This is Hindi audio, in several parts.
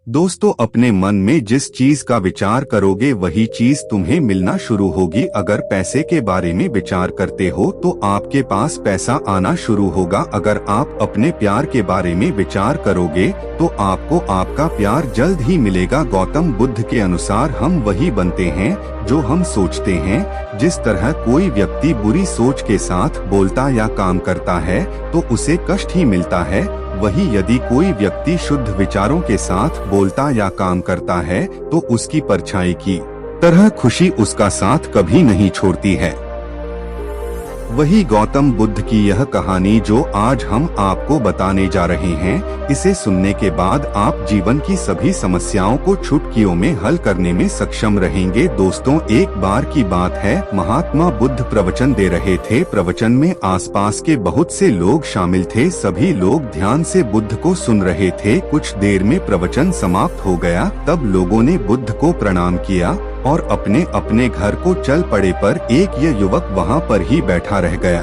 दोस्तों, अपने मन में जिस चीज का विचार करोगे वही चीज तुम्हें मिलना शुरू होगी। अगर पैसे के बारे में विचार करते हो तो आपके पास पैसा आना शुरू होगा। अगर आप अपने प्यार के बारे में विचार करोगे तो आपको आपका प्यार जल्द ही मिलेगा। गौतम बुद्ध के अनुसार हम वही बनते हैं जो हम सोचते हैं। जिस तरह कोई व्यक्ति बुरी सोच के साथ बोलता या काम करता है तो उसे कष्ट ही मिलता है, वही यदि कोई व्यक्ति शुद्ध विचारों के साथ बोलता या काम करता है तो उसकी परछाई की तरह खुशी उसका साथ कभी नहीं छोड़ती है। वही गौतम बुद्ध की यह कहानी जो आज हम आपको बताने जा रहे हैं, इसे सुनने के बाद आप जीवन की सभी समस्याओं को चुटकियों में हल करने में सक्षम रहेंगे। दोस्तों, एक बार की बात है, महात्मा बुद्ध प्रवचन दे रहे थे। प्रवचन में आसपास के बहुत से लोग शामिल थे। सभी लोग ध्यान से बुद्ध को सुन रहे थे। कुछ देर में प्रवचन समाप्त हो गया। तब लोगों ने बुद्ध को प्रणाम किया और अपने अपने घर को चल पड़े। पर एक ये युवक वहाँ पर ही बैठा रह गया।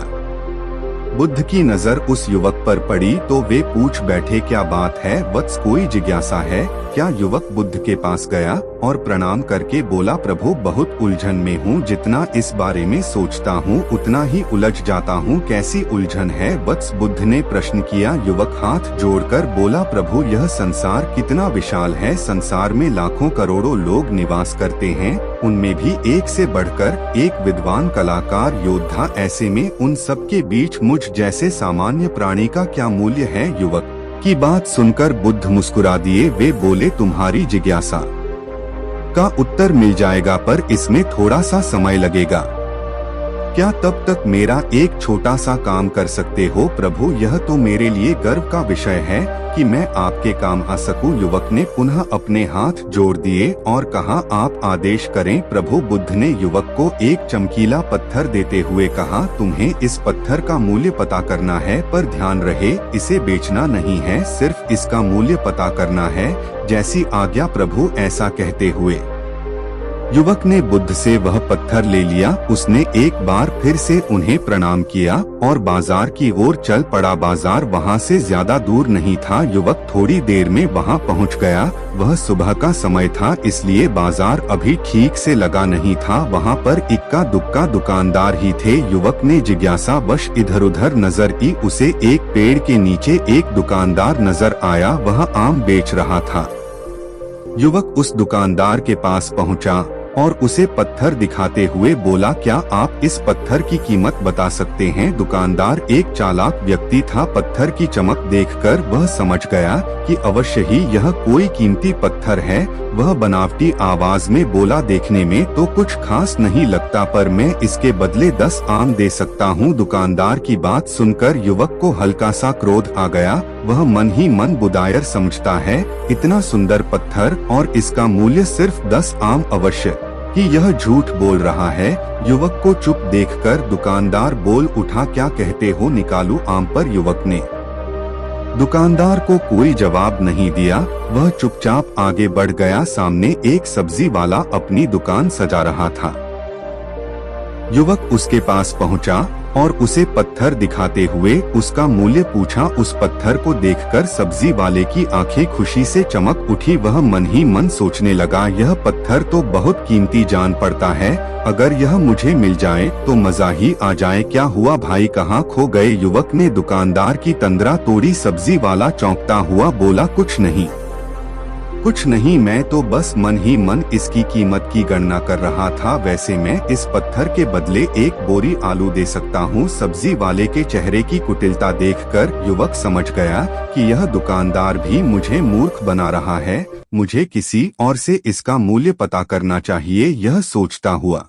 बुद्ध की नजर उस युवक पर पड़ी तो वे पूछ बैठे, क्या बात है वत्स, कोई जिज्ञासा है क्या? युवक बुद्ध के पास गया और प्रणाम करके बोला, प्रभु बहुत उलझन में हूँ। जितना इस बारे में सोचता हूँ उतना ही उलझ जाता हूँ। कैसी उलझन है वत्स? बुद्ध ने प्रश्न किया। युवक हाथ जोड़कर बोला, प्रभु यह संसार कितना विशाल है। संसार में लाखों करोड़ों लोग निवास करते हैं, उनमें भी एक से बढ़कर एक विद्वान, कलाकार, योद्धा। ऐसे में उन सब के बीच मुझ जैसे सामान्य प्राणी का क्या मूल्य है? युवक की बात सुनकर बुद्ध मुस्कुरा दिए। वे बोले, तुम्हारी जिज्ञासा का उत्तर मिल जाएगा, पर इसमें थोड़ा सा समय लगेगा। क्या तब तक मेरा एक छोटा सा काम कर सकते हो? प्रभु यह तो मेरे लिए गर्व का विषय है कि मैं आपके काम आ सकूं। युवक ने पुनः अपने हाथ जोड़ दिए और कहा, आप आदेश करें। प्रभु बुद्ध ने युवक को एक चमकीला पत्थर देते हुए कहा, तुम्हें इस पत्थर का मूल्य पता करना है, पर ध्यान रहे इसे बेचना नहीं है, सिर्फ इसका मूल्य पता करना है। जैसी आज्ञा प्रभु। ऐसा कहते हुए युवक ने बुद्ध से वह पत्थर ले लिया। उसने एक बार फिर से उन्हें प्रणाम किया और बाजार की ओर चल पड़ा। बाजार वहां से ज्यादा दूर नहीं था। युवक थोड़ी देर में वहां पहुंच गया। वह सुबह का समय था, इसलिए बाजार अभी ठीक से लगा नहीं था। वहां पर इक्का दुक्का दुकानदार ही थे। युवक ने जिज्ञासावश इधर उधर नजर की। उसे एक पेड़ के नीचे एक दुकानदार नजर आया। वह आम बेच रहा था। युवक उस दुकानदार के पास पहुंचा और उसे पत्थर दिखाते हुए बोला, क्या आप इस पत्थर की कीमत बता सकते हैं? दुकानदार एक चालाक व्यक्ति था। पत्थर की चमक देखकर वह समझ गया कि अवश्य ही यह कोई कीमती पत्थर है। वह बनावटी आवाज में बोला, देखने में तो कुछ खास नहीं लगता, पर मैं इसके बदले 10 आम दे सकता हूँ। दुकानदार की बात सुनकर युवक को हल्का सा क्रोध आ गया। वह मन ही मन बुदायर समझता है, इतना सुंदर पत्थर और इसका मूल्य सिर्फ 10 आम, अवश्य कि यह झूठ बोल रहा है। युवक को चुप देखकर दुकानदार बोल उठा, क्या कहते हो, निकालूं आम? पर युवक ने दुकानदार को कोई जवाब नहीं दिया। वह चुपचाप आगे बढ़ गया। सामने एक सब्जी वाला अपनी दुकान सजा रहा था। युवक उसके पास पहुंचा और उसे पत्थर दिखाते हुए उसका मूल्य पूछा। उस पत्थर को देखकर सब्जी वाले की आंखें खुशी से चमक उठी। वह मन ही मन सोचने लगा, यह पत्थर तो बहुत कीमती जान पड़ता है। अगर यह मुझे मिल जाए तो मजा ही आ जाए। क्या हुआ भाई, कहाँ खो गए? युवक ने दुकानदार की तंद्रा तोड़ी। सब्जी वाला चौंकता हुआ बोला, कुछ नहीं, मैं तो बस मन ही मन इसकी कीमत की गणना कर रहा था। वैसे मैं इस पत्थर के बदले एक बोरी आलू दे सकता हूँ। सब्जी वाले के चेहरे की कुटिलता देखकर युवक समझ गया कि यह दुकानदार भी मुझे मूर्ख बना रहा है। मुझे किसी और से इसका मूल्य पता करना चाहिए। यह सोचता हुआ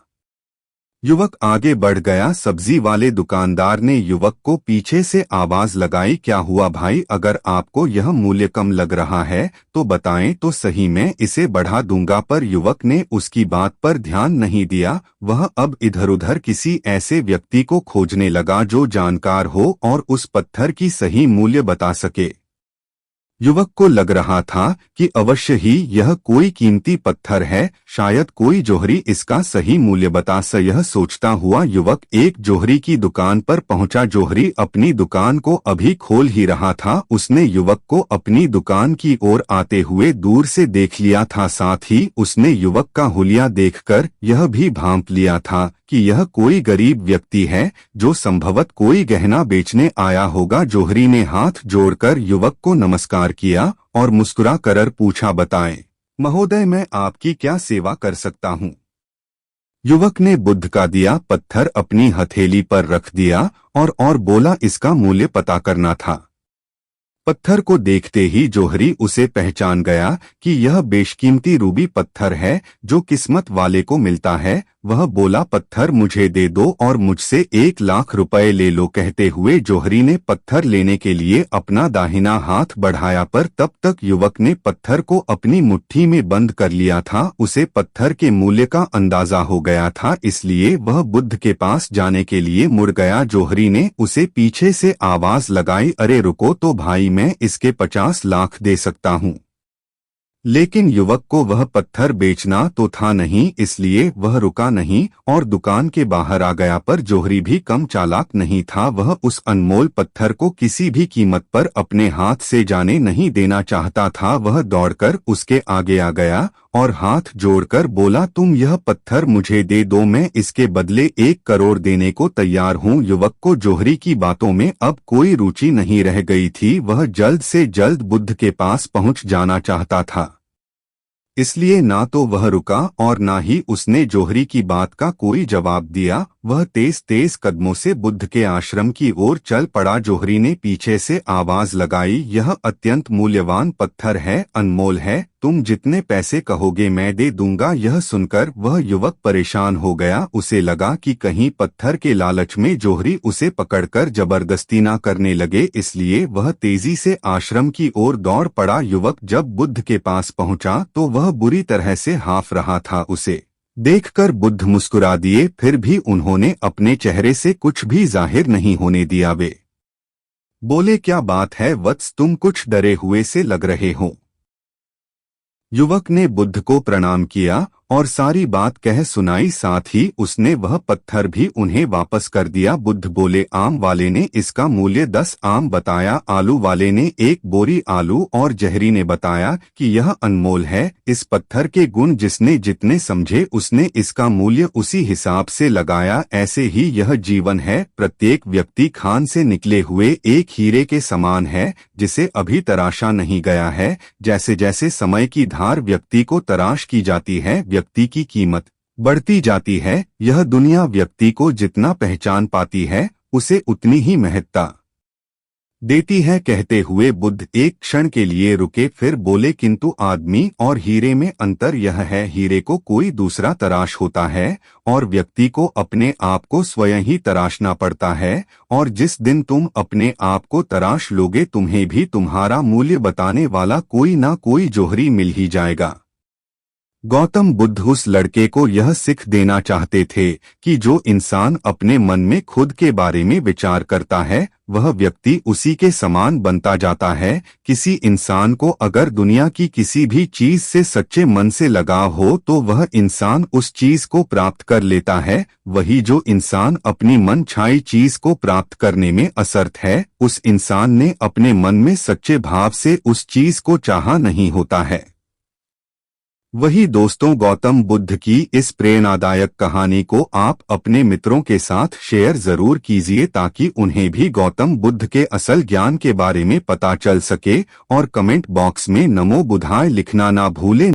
युवक आगे बढ़ गया। सब्जी वाले दुकानदार ने युवक को पीछे से आवाज लगाई, क्या हुआ भाई, अगर आपको यह मूल्य कम लग रहा है तो बताएं तो सही, मैं इसे बढ़ा दूंगा। पर युवक ने उसकी बात पर ध्यान नहीं दिया। वह अब इधर उधर किसी ऐसे व्यक्ति को खोजने लगा जो जानकार हो और उस पत्थर की सही मूल्य बता सके। युवक को लग रहा था कि अवश्य ही यह कोई कीमती पत्थर है, शायद कोई जोहरी इसका सही मूल्य बता स यह सोचता हुआ युवक एक जोहरी की दुकान पर पहुंचा। जोहरी अपनी दुकान को अभी खोल ही रहा था, उसने युवक को अपनी दुकान की ओर आते हुए दूर से देख लिया था। साथ ही उसने युवक का हुलिया देखकर यह भी भांप लिया था कि यह कोई गरीब व्यक्ति है जो संभवत कोई गहना बेचने आया होगा। जोहरी ने हाथ जोड़कर युवक को नमस्कार किया और मुस्कुरा कर पूछा, बताएं महोदय, मैं आपकी क्या सेवा कर सकता हूँ। युवक ने बुद्ध का दिया पत्थर अपनी हथेली पर रख दिया और बोला, इसका मूल्य पता करना था। पत्थर को देखते ही जोहरी उसे पहचान गया कि यह बेशकीमती रूबी पत्थर है जो किस्मत वाले को मिलता है। वह बोला, पत्थर मुझे दे दो और मुझसे 1 लाख रुपए ले लो। कहते हुए जोहरी ने पत्थर लेने के लिए अपना दाहिना हाथ बढ़ाया, पर तब तक युवक ने पत्थर को अपनी मुट्ठी में बंद कर लिया था। उसे पत्थर के मूल्य का अंदाजा हो गया था, इसलिए वह बुद्ध के पास जाने के लिए मुड़ गया। जोहरी ने उसे पीछे से आवाज लगाई, अरे रुको तो भाई, मैं इसके 50 लाख दे सकता हूँ। लेकिन युवक को वह पत्थर बेचना तो था नहीं, इसलिए वह रुका नहीं और दुकान के बाहर आ गया। पर जोहरी भी कम चालाक नहीं था, वह उस अनमोल पत्थर को किसी भी कीमत पर अपने हाथ से जाने नहीं देना चाहता था। वह दौड़कर उसके आगे आ गया और हाथ जोड़कर बोला, तुम यह पत्थर मुझे दे दो, मैं इसके बदले 1 करोड़ देने को तैयार हूँ। युवक को जोहरी की बातों में अब कोई रुचि नहीं रह गई थी, वह जल्द से जल्द बुद्ध के पास पहुंच जाना चाहता था, इसलिए ना तो वह रुका और ना ही उसने जोहरी की बात का कोई जवाब दिया। वह तेज तेज कदमों से बुद्ध के आश्रम की ओर चल पड़ा। जोहरी ने पीछे से आवाज लगाई, यह अत्यंत मूल्यवान पत्थर है, अनमोल है, तुम जितने पैसे कहोगे मैं दे दूंगा। यह सुनकर वह युवक परेशान हो गया, उसे लगा कि कहीं पत्थर के लालच में जोहरी उसे पकड़कर जबरदस्ती ना करने लगे, इसलिए वह तेजी से आश्रम की ओर दौड़ पड़ा। युवक जब बुद्ध के पास पहुंचा तो वह बुरी तरह से हाफ रहा था। उसे देखकर बुद्ध मुस्कुरा दिए, फिर भी उन्होंने अपने चेहरे से कुछ भी जाहिर नहीं होने दिया। वे बोले, क्या बात है वत्स, तुम कुछ डरे हुए से लग रहे हो। युवक ने बुद्ध को प्रणाम किया और सारी बात कह सुनाई, साथ ही उसने वह पत्थर भी उन्हें वापस कर दिया। बुद्ध बोले, आम वाले ने इसका मूल्य 10 आम बताया, आलू वाले ने 1 बोरी आलू और जहरी ने बताया कि यह अनमोल है। इस पत्थर के गुण जिसने जितने समझे उसने इसका मूल्य उसी हिसाब से लगाया। ऐसे ही यह जीवन है, प्रत्येक व्यक्ति खान से निकले हुए एक हीरे के समान है जिसे अभी तराशा नहीं गया है। जैसे जैसे समय की धार व्यक्ति को तराश की जाती है, व्यक्ति की कीमत बढ़ती जाती है। यह दुनिया व्यक्ति को जितना पहचान पाती है उसे उतनी ही महत्ता देती है। कहते हुए बुद्ध एक क्षण के लिए रुके, फिर बोले, किंतु आदमी और हीरे में अंतर यह है, हीरे को कोई दूसरा तराश होता है और व्यक्ति को अपने आप को स्वयं ही तराशना पड़ता है। और जिस दिन तुम अपने आप को तराश लोगे तुम्हें भी तुम्हारा मूल्य बताने वाला कोई ना कोई जोहरी मिल ही जाएगा। गौतम बुद्ध उस लड़के को यह सिख देना चाहते थे कि जो इंसान अपने मन में खुद के बारे में विचार करता है वह व्यक्ति उसी के समान बनता जाता है। किसी इंसान को अगर दुनिया की किसी भी चीज से सच्चे मन से लगाव हो तो वह इंसान उस चीज को प्राप्त कर लेता है। वही जो इंसान अपनी मन छाई चीज को प्राप्त करने में असमर्थ है, उस इंसान ने अपने मन में सच्चे भाव से उस चीज को चाहा नहीं होता है। वही दोस्तों, गौतम बुद्ध की इस प्रेरणादायक कहानी को आप अपने मित्रों के साथ शेयर जरूर कीजिए ताकि उन्हें भी गौतम बुद्ध के असल ज्ञान के बारे में पता चल सके। और कमेंट बॉक्स में नमो बुद्धाय लिखना ना भूलें।